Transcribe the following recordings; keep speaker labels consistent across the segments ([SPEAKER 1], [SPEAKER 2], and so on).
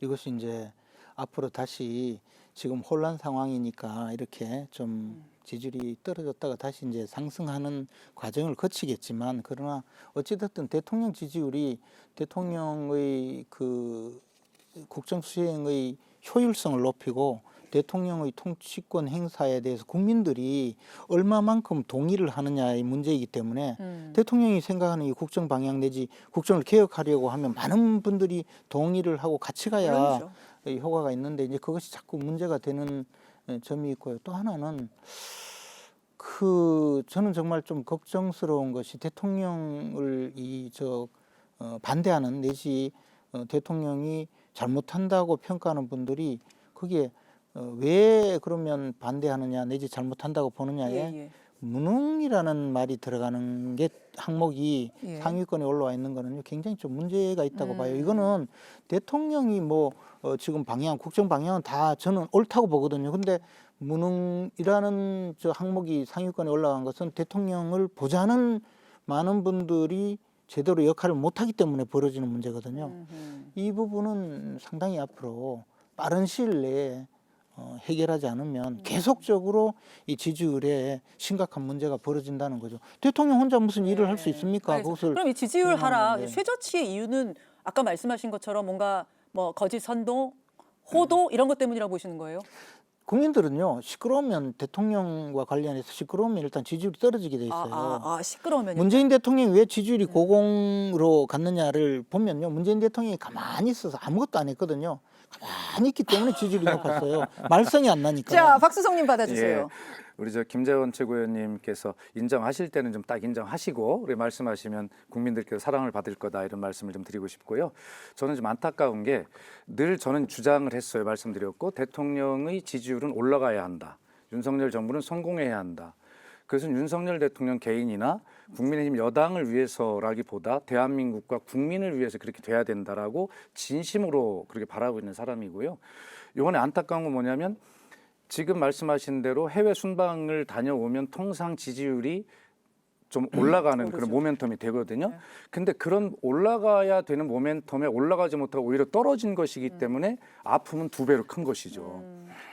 [SPEAKER 1] 이것이 이제 앞으로 다시 지금 혼란 상황이니까 이렇게 좀 지지율이 떨어졌다가 다시 이제 상승하는 과정을 거치겠지만, 그러나 어찌됐든 대통령 지지율이 대통령의 그 국정 수행의 효율성을 높이고 대통령의 통치권 행사에 대해서 국민들이 얼마만큼 동의를 하느냐의 문제이기 때문에 대통령이 생각하는 이 국정 방향 내지 국정을 개혁하려고 하면 많은 분들이 동의를 하고 같이 가야
[SPEAKER 2] 물론이죠.
[SPEAKER 1] 이 효과가 있는데, 이제 그것이 자꾸 문제가 되는 점이 있고요. 또 하나는 저는 정말 좀 걱정스러운 것이 대통령을 반대하는 내지 대통령이 잘못한다고 평가하는 분들이 거기에 왜 그러면 반대하느냐 내지 잘못한다고 보느냐에
[SPEAKER 2] 예.
[SPEAKER 1] 무능이라는 말이 들어가는 게 항목이
[SPEAKER 2] 예.
[SPEAKER 1] 상위권에 올라와 있는 거는 굉장히 좀 문제가 있다고 봐요. 이거는 대통령이 지금 국정 방향은 다 저는 옳다고 보거든요. 근데 무능이라는 저 항목이 상위권에 올라간 것은 대통령을 보좌하는 많은 분들이 제대로 역할을 못하기 때문에 벌어지는 문제거든요. 이 부분은 상당히 앞으로 빠른 시일 내에 해결하지 않으면 계속적으로 이 지지율에 심각한 문제가 벌어진다는 거죠. 대통령 혼자 무슨 일을 할 수 있습니까?
[SPEAKER 2] 알겠습니다. 그럼 이 지지율
[SPEAKER 1] 수행하는
[SPEAKER 2] 하락
[SPEAKER 1] 건데.
[SPEAKER 2] 최저치의 이유는 아까 말씀하신 것처럼 뭔가 뭐 거짓 선동, 호도 이런 것 때문이라고 보시는 거예요?
[SPEAKER 1] 국민들은요, 시끄러우면 대통령과 관련해서 시끄러우면 일단 지지율이 떨어지게 돼 있어요.
[SPEAKER 2] 시끄러우면
[SPEAKER 1] 문재인 대통령이 왜 지지율이 고공으로 갔느냐를 보면요, 문재인 대통령이 가만히 있어서 아무것도 안 했거든요. 가만히 있기 때문에 지지율이 높았어요. 말썽이 안 나니까.
[SPEAKER 2] 자, 박수성님 받아주세요.
[SPEAKER 3] 예, 우리 김재원 최고위원님께서 인정하실 때는 좀 딱 인정하시고 우리 말씀하시면 국민들께서 사랑을 받을 거다, 이런 말씀을 좀 드리고 싶고요. 저는 좀 안타까운 게 늘 저는 주장을 했어요. 말씀드렸고, 대통령의 지지율은 올라가야 한다. 윤석열 정부는 성공해야 한다. 그것은 윤석열 대통령 개인이나 국민의힘 여당을 위해서라기보다 대한민국과 국민을 위해서 그렇게 돼야 된다라고 진심으로 그렇게 바라고 있는 사람이고요. 이번에 안타까운 건 뭐냐면, 지금 말씀하신 대로 해외 순방을 다녀오면 통상 지지율이 좀 올라가는 그런 모멘텀이 되거든요. 근데 그런 올라가야 되는 모멘텀에 올라가지 못하고 오히려 떨어진 것이기 때문에 아픔은 두 배로 큰 것이죠.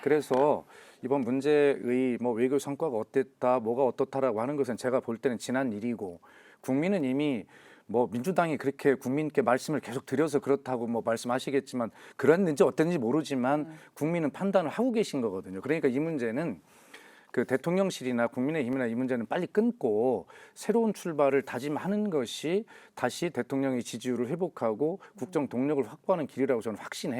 [SPEAKER 3] 그래서 이번 문제의 외교 성과가 어땠다, 뭐가 어떻다라고 하는 것은 제가 볼 때는 지난 일이고, 국민은 이미 민주당이 그렇게 국민께 말씀을 계속 드려서 그렇다고 말씀하시겠지만, 그랬는지 어땠는지 모르지만 국민은 판단을 하고 계신 거거든요. 그러니까 이 문제는 그 대통령실이나 국민의힘이나 이 문제는 빨리 끊고 새로운 출발을 다짐하는 것이 다시 대통령의 지지율을 회복하고 국정 동력을 확보하는 길이라고 저는 확신해요.